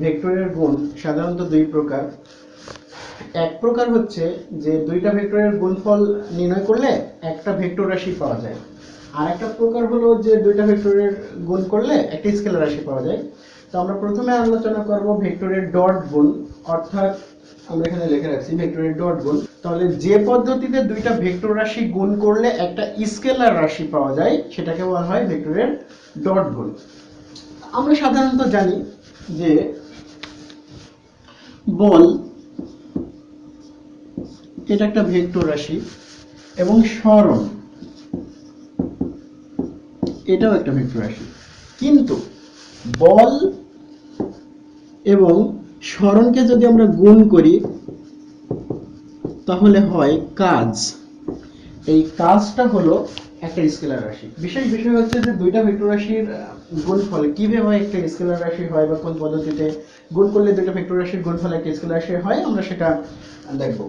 ভেক্টরের গুণ সাধারণত দুই প্রকার। এক প্রকার হচ্ছে যে দুইটা ভেক্টরের গুণফল নির্ণয় করলে একটা ভেক্টর রাশি পাওয়া যায়, আর একটা প্রকার হলো যে দুইটা ভেক্টরের গুণ করলে একটা স্কেলার রাশি পাওয়া যায়। তো আমরা প্রথমে আলোচনা করব ভেক্টরের ডট গুণ, অর্থাৎ আমরা এখানে লিখে রাখছি ভেক্টরের ডট গুণ। তাহলে যে পদ্ধতিতে দুইটা ভেক্টর রাশি গুণ করলে একটা স্কেলার রাশি পাওয়া যায় সেটাকে বলা হয় ভেক্টরের ডট গুণ। আমরা সাধারণত জানি যে বল এটা একটা ভেক্টর রাশি এবং সরণ এটাও একটা ভেক্টর রাশি, কিন্তু বল এবং সরণকে যদি আমরা গুণ করি তাহলে হয় কাজ। এই কাজটা হলো একটা স্কেলার রাশি। বিশেষ বিষয় হচ্ছে যে দুইটা ভেক্টর রাশির গুণফল কিভাবে একটা স্কেলার রাশি হয় বা কোন পদ্ধতিতে গুণ করলে দুইটা ভেক্টর রাশির গুণফল একটা স্কেলার রাশি হয় আমরা সেটা দেখব।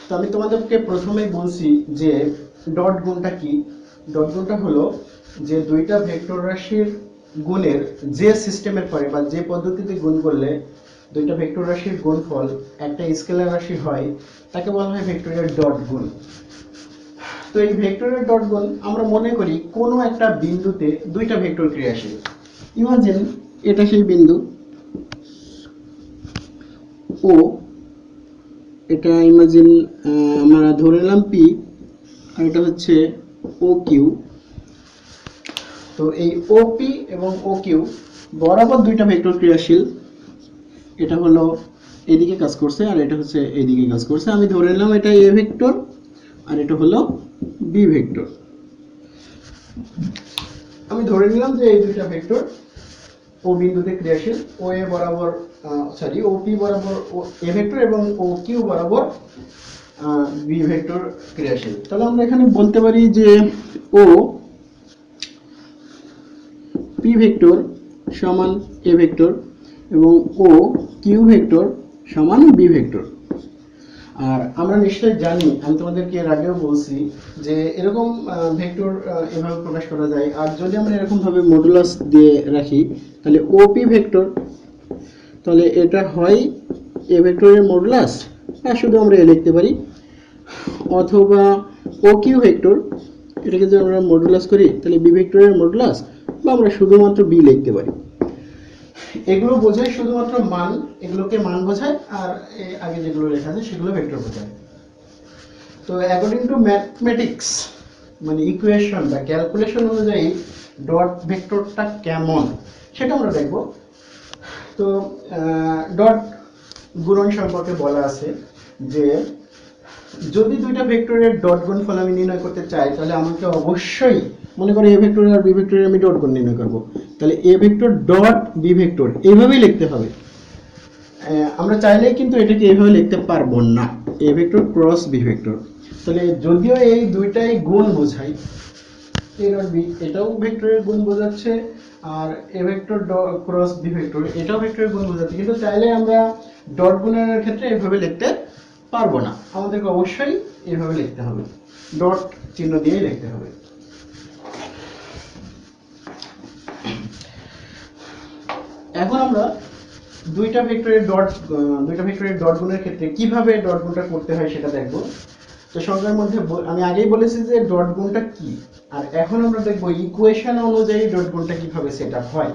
তো আমি তোমাদেরকে প্রথমেই বলছি যে ডট গুণটা কি। ডট গুণটা হলো যে দুইটা ভেক্টর রাশির গুণের যে সিস্টেমের পরে বা যে পদ্ধতিতে গুণ করলে দুইটা ভেক্টর রাশির গুণফল একটা স্কেলার রাশি হয় তাকে বলা হয় ভেক্টরের ডট গুণ। তো এই ভেক্টরের ডট গুণ আমরা মনে করি কোনো একটা বিন্দুতে দুইটা ভেক্টর ক্রিয়াশীল। ইমাজিন এটা সেই বিন্দু ও, এটা ইমাজিন আমরা ধরে নিলাম পি, আর এটা হচ্ছে ও কিউ। তো এই ওপি এবং ও কিউ বরাবর দুইটা ভেক্টর ক্রিয়াশীল। এটা হলো এদিকে কাজ করছে আর এটা হচ্ছে এইদিকে কাজ করছে। আমি ধরে নিলাম এটা এ ভেক্টর আর এটা হলো বি ভেক্টর। আমি ধরে নিলাম যে এই দুইটা ভেক্টর ও বিন্দুতে ক্রিয়াশীল, ও এ বরাবর ও পি বরাবর এ ভেক্টর এবং ও কিউ বরাবর বি ভেক্টর ক্রিয়াশীল। তাহলে আমরা এখানে বলতে পারি যে ও পি ভেক্টর সমান এ ভেক্টর এবং ও কিউ ভেক্টর সমান বি ভেক্টর। আর আমরা নিশ্চয়ই জানি, আমি তোমাদেরকে এর আগেও বলছি যে এরকম ভেক্টর এভাবে প্রকাশ করা যায়। আর যদি আমরা এরকম ভাবে মডুলাস দিয়ে রাখি তাহলে ওপি ভেক্টর, তাহলে এটা হয় এ ভেক্টরের মডুলাস, আর শুধু আমরা এ লিখতে পারি, অথবা ও কিউ ভেক্টর, এটাকে যদি আমরা মডুলাস করি তাহলে বি ভেক্টরের মডুলাস, বা আমরা শুধুমাত্র বি লিখতে পারি। এগুলো বোঝায় শুধুমাত্র মান, এগুলোকে মান বোঝায়, আর আগে যেগুলো লেখা আছে সেগুলো ভেক্টর বোঝায়। তো অ্যাকর্ডিং টু ম্যাথমেটিক্স মানে ইকুয়েশন বা ক্যালকুলেশন অনুযায়ী ডট ভেক্টরটা কেমন সেটা আমরা দেখব। তো ডট গুণন সম্পর্কে বলা আছে যে যদি দুইটা ভেক্টরের ডট গুণফল আমি নির্ণয় করতে চাই তাহলে আমাকে অবশ্যই মনে করি এ ভেক্টর আর বি ভেক্টরের আমি ডট গুণ নির্ণয় করব, তাহলে a vector dot B vector এইভাবেই লিখতে হবে। আমরা চাইলেই কিন্তু এটাকে এইভাবে লিখতে পারবো না, a vector cross B vector. তাহলে যদিও এই দুইটাই গুণ বোঝায়, এ ডট বি এটাও ভেক্টরের গুণ বোঝাচ্ছে, আর A vector cross B vector এটাও ভেক্টরের গুণ বোঝাচ্ছে, কিন্তু চাইলে আমরা ডট গুণের ক্ষেত্রে এইভাবে লিখতে পারবো না, আমাদেরকে অবশ্যই এইভাবে লিখতে হবে, ডট চিহ্ন দিয়ে লিখতে হবে। এখন আমরা দুইটা ভেক্টরের ডট গুণের ক্ষেত্রে কিভাবে ডট গুণটা করতে হয় সেটা দেখব। তো সংখ্যার মধ্যে আমি আগেই বলেছি যে ডট গুণটা কি, আর এখন আমরা দেখব ইকুয়েশন অনুযায়ী ডট গুণটা কিভাবে সেটআপ হয়।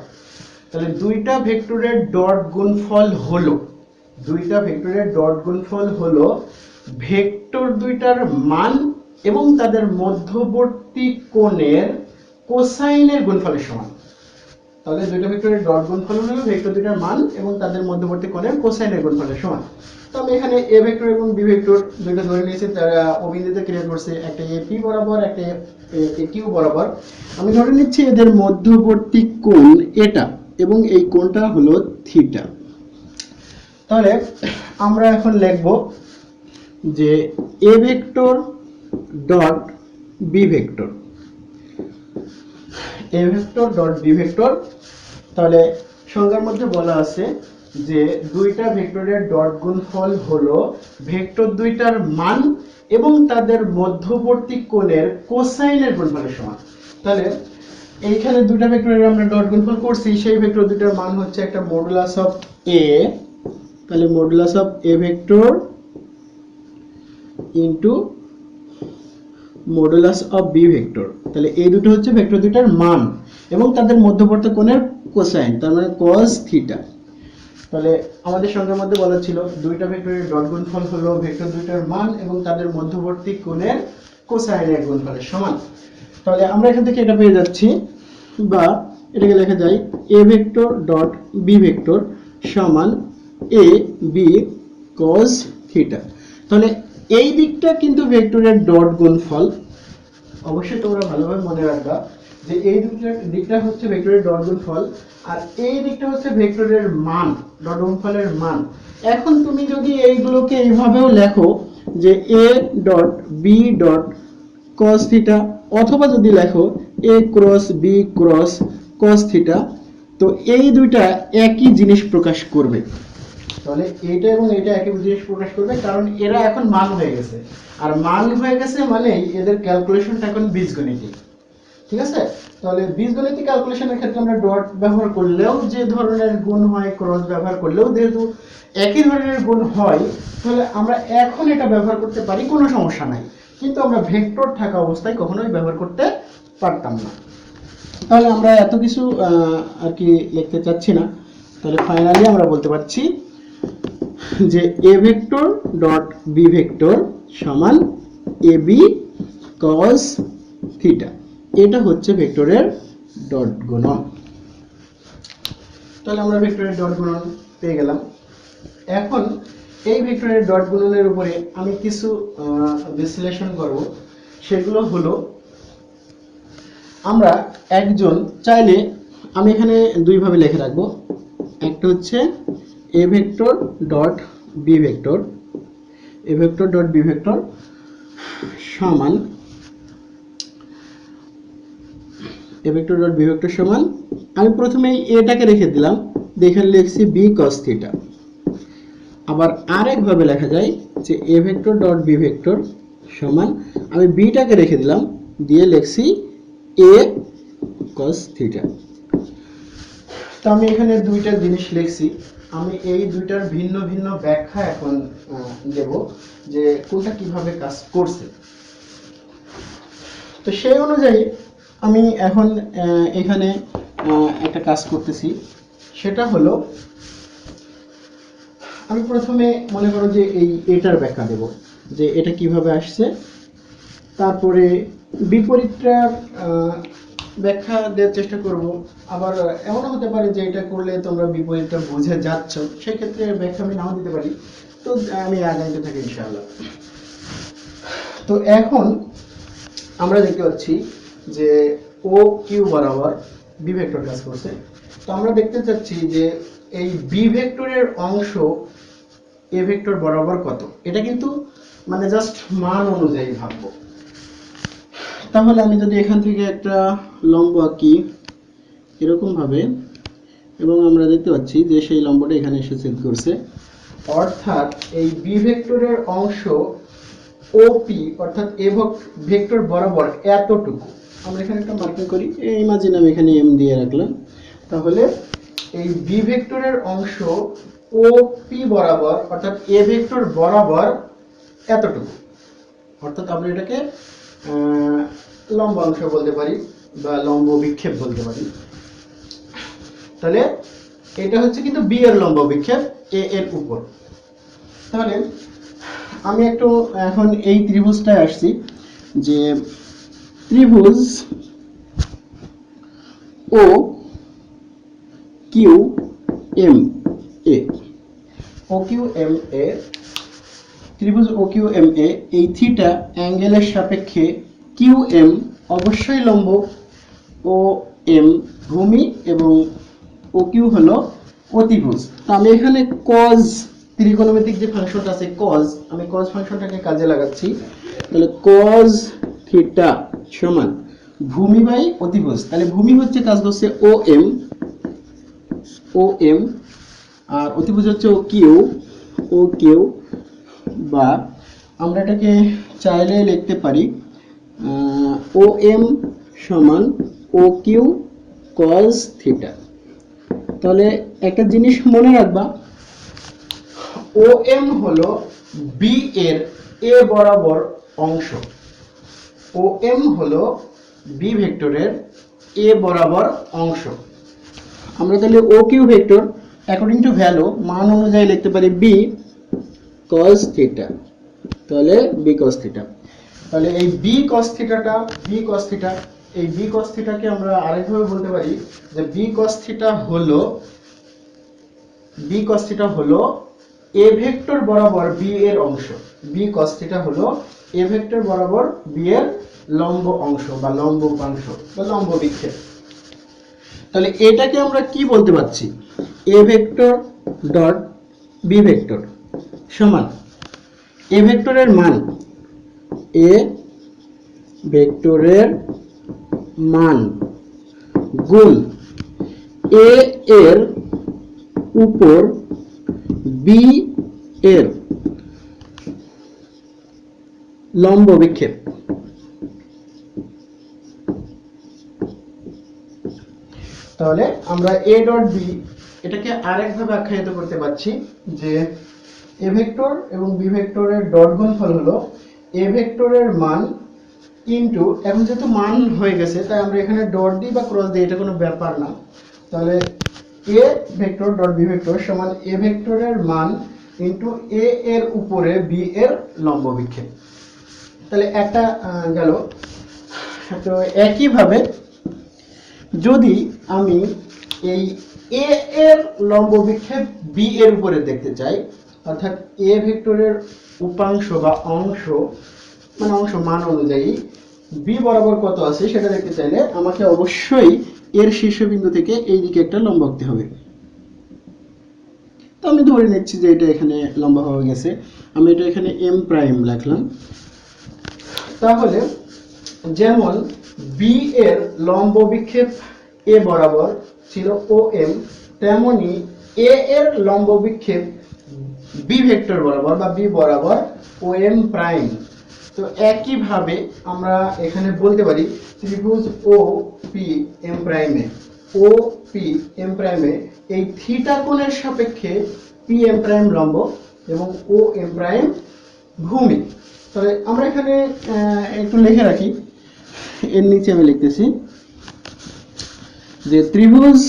তাহলে দুইটা ভেক্টরের ডট গুণফল হলো ভেক্টর দুইটার মান এবং তাদের মধ্যবর্তী কোণের কোসাইনের গুণফলের সমান। তাহলে দুইটা ভেক্টরের ডট গুণফল হলো ভেক্টর দুইটার মান এবং তাদের মধ্যবর্তী কোণের কোসাইনের গুণফলের সমান। তো আমি এখানে এ ভেক্টর এবং বি ভেক্টর দুইটা ধরে নিয়েছি, তারা ও বিন্দুতে ক্রিয়া করছে, একটা এ পি বরাবর একটা এ কিউ বরাবর। আমি ধরে নিচ্ছি এদের মধ্যবর্তী কোণ এটা এবং এই কোণটা হলো থিটা। তাহলে আমরা এখন লিখব যে a vector dot B vector, A vector dot B vector. তাহলে সংজ্ঞার মধ্যে বলা আছে যে দুইটা ভেক্টরের ডট গুণফল হলো ভেক্টর দুইটার মান এবং তাদের মধ্যবর্তী কোণের কোসাইনের গুণফলের সমান। তাহলে এইখানে দুইটা ভেক্টরের আমরা ডট গুণফল করছি, সেই ভেক্টর দুটার মান হচ্ছে একটা মডুলাস অফ এ, তাহলে modulus of a vector into modulus of b vector. তাহলে এই দুটো হচ্ছে ভেক্টর দুটার মান এবং তাদের মধ্যবর্তী কোণের কোসাইন, তার মানে cos থিটা। তাহলে আমাদের সংখ্যার মধ্যে বলা ছিল দুইটা ভেক্টরের ডট গুণফল হলো ভেক্টর দুইটার মান এবং তাদের মধ্যবর্তী কোণের কোসাইনের গুণফলের সমান। তাহলে আমরা এখান থেকে এটা পেয়ে যাচ্ছি, বা এটাকে লেখা যায় a vector dot B vector সমান এ বি cos থিটা। তাহলে এই দিকটা কিন্তু ভেক্টরের ডট গুণফল, অবশ্যই তোমরা ভালোভাবে মনে রাখবা যে এই দিকটা হচ্ছে ভেক্টরের ডট গুণফল আর এই দিকটা হচ্ছে ভেক্টরের মান, ডট গুণফলের মান। এখন তুমি যদি এইগুলোকে এইভাবেও লেখো যে a dot b dot cos theta, অথবা যদি লেখো a cross b cross cos theta, তো এই দুইটা একই জিনিস প্রকাশ করবে। তাহলে এটা এবং এটা একই জিনিস প্রকাশ করবে, কারণ এরা এখন মান হয়ে গেছে, আর মান হয়ে গেছে মানে এদের ক্যালকুলেশনটা এখন বীজগণিতিক। ঠিক আছে? তাহলে বীজগণিতিক ক্যালকুলেশনের ক্ষেত্রে আমরা ডট ব্যবহার করলেও যে ধরনের গুণ হয়, ক্রস ব্যবহার করলেও যেহেতু একই ধরনের গুণ হয়, তাহলে আমরা এখন এটা ব্যবহার করতে পারি, কোনো সমস্যা নাই। কিন্তু আমরা ভেক্টর থাকা অবস্থায় কখনোই ব্যবহার করতে পারতাম না। তাহলে আমরা এত কিছু আর কি লিখতে চাচ্ছি না। তাহলে ফাইনালি আমরা বলতে পারছি যে a vector dot B vector সমান এ বি cos থিটা। এটা হচ্ছে ভেক্টরের ডট গুণন। তাহলে আমরা ভেক্টরের ডট গুণন পেয়ে গেলাম। এখন এই ভেক্টরের ডট গুণনের উপরে আমি কিছু বিশ্লেষণ করব। সেগুলো হলো, আমরা একজন চাইলে, আমি এখানে দুইভাবে লিখে রাখবো। একটা হচ্ছে A vector dot B vector, A vector dot B vector সমান A vector dot B vector সমান, আমি প্রথমে এটাকে রেখে দিলাম, দেখে লিখছি বি cos থিটা। আবার আরেকভাবে লেখা যায় যে a vector dot B vector সমান, আমি বিটাকে রেখে দিলাম, দিয়ে লিখছি এ cos থিটা। তো আমি এখানে দুইটা জিনিস লিখছি, আমি এই দুইটার ভিন্ন ভিন্ন ব্যাখ্যা এখন দেব যে কোনটা কিভাবে কাজ করছে। তো সেই অনুযায়ী আমি এখন এখানে একটা কাজ করতেছি। সেটা হলো, আমি প্রথমে মনে করো যে এটার ব্যাখ্যা দেব যে এটা কিভাবে আসছে, তারপরে বিপরীতটার ব্যাখ্যা দেওয়ার চেষ্টা করব। আবার এমনও হতে পারে যে এটা করলে তোমরা বিপরীতটা বুঝে যাচ্ছ, সেই ক্ষেত্রে ব্যাখ্যা আমি নাও দিতে পারি। তো আমি আগাইতে থাকি ইনশাআল্লাহ। তো এখন আমরা দেখতে পাচ্ছি যে ও কিউ বরাবর বি ভেক্টর কাজ করছে। তো আমরা দেখতে চাচ্ছি যে এই বি ভেক্টরের অংশ এ ভেক্টর বরাবর কত, এটা কিন্তু মানে জাস্ট মান অনুযায়ী ভাববো। তাহলে আমি যদি এখান থেকে একটা লম্ব আঁকি এরকম ভাবে, এবং আমরা দেখতে পাচ্ছি যে সেই লম্বটা এখানে এসে ছেদ করছে, অর্থাৎ এই বি ভেক্টরের অংশ ওপি অর্থাৎ এ ভেক্টর বরাবর এতটুকু। আমরা এখানে একটা মার্কিং করি, ইমাজিন আমি এখানে এম দিয়ে রাখলাম। তাহলে এই বি ভেক্টরের অংশ ওপি বরাবর অর্থাৎ এ ভেক্টর বরাবর এতটুকু, অর্থাৎ আমরা এটাকে লম্ব অংশ বলতে পারি বা লম্ব বিক্ষেপ বলতে পারি। তাহলে এটা হচ্ছে কিন্তু বি এর লম্ব বিক্ষেপ এ এর উপর। তাহলে আমি একটু এখন এই ত্রিভুজটায় আসছি, যে ত্রিভুজ O Q M A, O Q M A, ত্রিভুজ ও কিউ এম এ, এই থিটা অ্যাঙ্গেলের সাপেক্ষে কিউ এম অবশ্যই লম্ব, ও এম ভূমি এবং ও কিউ হলো অতিভুজ। তো আমি এখানে কজ ত্রিকোণমিতিক যে ফাংশনটা আছে কজ, আমি কজ ফাংশনটাকে কাজে লাগাচ্ছি। তাহলে কজ থিটা সমান ভূমি বাই অতিভুজ। তাহলে ভূমি হচ্ছে কাজ করছে ও এম, ও এম, আর অতিভুজ হচ্ছে ও কিউ, ও কিউ, বা আমরা এটাকে চাইলে লিখতে পারি ও এম সমান ও কিউ কজ থিটা। তাহলে একটা জিনিস মনে রাখবা, ও এম হলো বি এর এ বরাবর অংশ, ও এম হলো বি ভেক্টরের এ বরাবর অংশ। আমরা তাহলে O Q vector according to value মান অনুযায়ী লিখতে পারি বি কজ থিটা। তাহলে বি কজ থিটা, তাহলে এই বি কজ থিটাটা বি কজ থিটা, এই বি কজ থিটাকে আমরা আরেকভাবে বলতে পারি যে বি কজ থিটা হলো এ ভেক্টর বরাবর বি এর অংশ। বি কজ থিটা হলো এ ভেক্টর বরাবর বি এর লম্ব অংশ বা লম্ব উপাংশ বা লম্ব বিক্ষেপ। তাহলে এটাকে আমরা কি বলতে পারছি, a vector dot B vector সমান এ ভেক্টরের মান, এ ভেক্টরের মান গুণ এ এর উপর বি এর লম্ব বিক্ষেপ। তাহলে আমরা এ ডট বি এটাকে আরেকভাবে আখ্যায়িত করতে পারছি যে এ ভেক্টর এবং বি ভেক্টরের ডট গুণফল হলো এ ভেক্টরের মান ইনটু, এখন যেহেতু মান হয়ে গেছে তাই আমরা এখানে ডট দিই বা ক্রস দিই, এটা কোনো ব্যাপার না। তাহলে a vector dot B vector সমান এ ভেক্টরের মান ইনটু এ এর উপরে বি এর লম্ব বিক্ষেপ। তাহলে একটা গেল। তো একইভাবে যদি আমি এই এ এর লম্ব বিক্ষেপ বি এর উপরে দেখতে চাই, অর্থাৎ এ ভেক্টরের উপাংশ বা অংশ মানে অংশ মান অনুযায়ী বি বরাবর কত আছে সেটা দেখতে চাইলে আমাকে অবশ্যই এর শীর্ষবিন্দু থেকে এই দিকে একটা লম্ব আঁকতে হবে। তো আমি ধরে নিচ্ছি যে এটা এখানে লম্বা হয়ে গেছে, আমি এটা এখানে এম প্রাইম লিখলাম। তাহলে যেমন বি এর লম্ব বিক্ষেপ এ বরাবর ছিল ও এম, তেমনি এ এর লম্ব বিক্ষেপ বি ভেক্টর বরাবর বা বি বরাবর ও এম প্রাইম। তো একইভাবে আমরা এখানে বলতে পারি ত্রিভুজ ও পি এম প্রাইমে, ও পি এম প্রাইমে এই থিটা কোণের সাপেক্ষে পি এম প্রাইম লম্ব এবং ও এম প্রাইম ভূমি। তাহলে আমরা এখানে একটু লিখে রাখি, এর নিচে আমি লিখতেছি যে ত্রিভুজ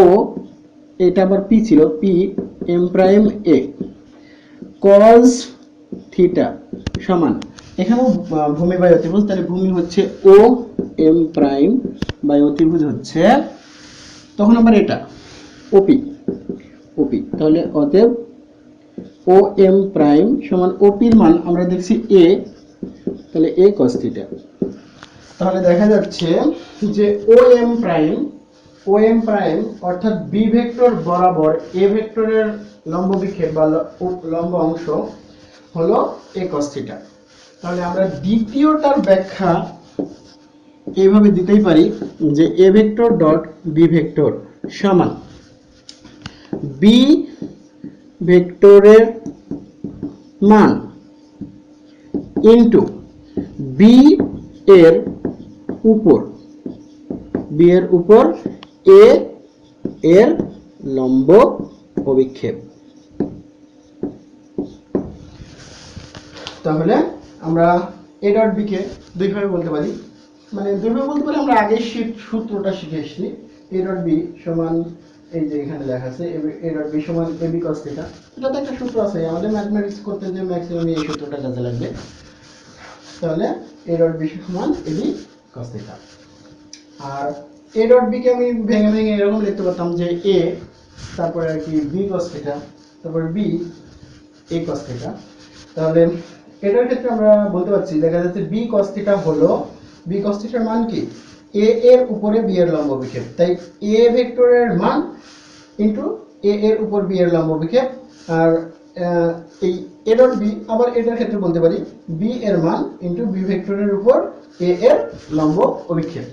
ও, এটা আবার পি ছিল, পি এম প্রাইম এ কজ থিটা সমান, এখানেও ভূমি বাই অতিভুজ, তাহলে ভূমি হচ্ছে ও এম প্রাইম বাই অতিভুজ হচ্ছে তখন আবার এটা ওপি, ওপি। তাহলে অতএব ও এম প্রাইম সমান ওপির মান আমরা দেখছি এ, তাহলে এ কস থিটা। তাহলে দেখা যাচ্ছে যে ও এম প্রাইম অর্থাৎ বি ভেক্টর বরাবর এ ভেক্টরের লম্ব বিক্ষেপ বা লম্ব অংশ হলো এ কস থিটা। তাহলে আমরা দ্বিতীয়টার ব্যাখ্যা এইভাবে দিতেই পারি যে a vector dot B vector সমান বি ভেক্টরের মান ইনটু বি এর উপর এ এর লম্ব অভিক্ষেপ। তাহলে আমরা এ ডট বি কে দুইভাবে বলতে পারি, মানে দুইভাবে বলতে পারি, আমরা আগের সূত্রটা শিখে এসেছি। এ ডট বি সমান এই যে এখানে লেখা আছে এ ডট বি সমান এ বি কস থিটা। এটা তো একটা সূত্র আছে, আমাদের ম্যাথমেটিক্স করতে যে ম্যাক্সিমাম এই সূত্রটা কাজে লাগবে। তাহলে এ ডট বি সমান এ বি কস থিটা। আর এ ডট বি কে আমি ভেঙে ভেঙে এরকম লিখতে পারতাম যে এ, তারপরে আর কি বি কস থিটা, তারপরে বি এ কস থিটা। তাহলে এটার ক্ষেত্রে আমরা বলতে পারছি, দেখা যাচ্ছে বি কস থিটা হলো, বি কস থিটার মান কি এ এর উপরে বি এর লম্ব বিক্ষেপ, তাই এ ভেক্টরের মান ইনটু এ এর উপর বি এর লম্ব বিক্ষেপ। আর এই এ ডট বি আবার এটার ক্ষেত্রে বলতে পারি বি এর মান ইনটু বি ভেক্টরের উপর এ এর লম্ব অভিক্ষেপ।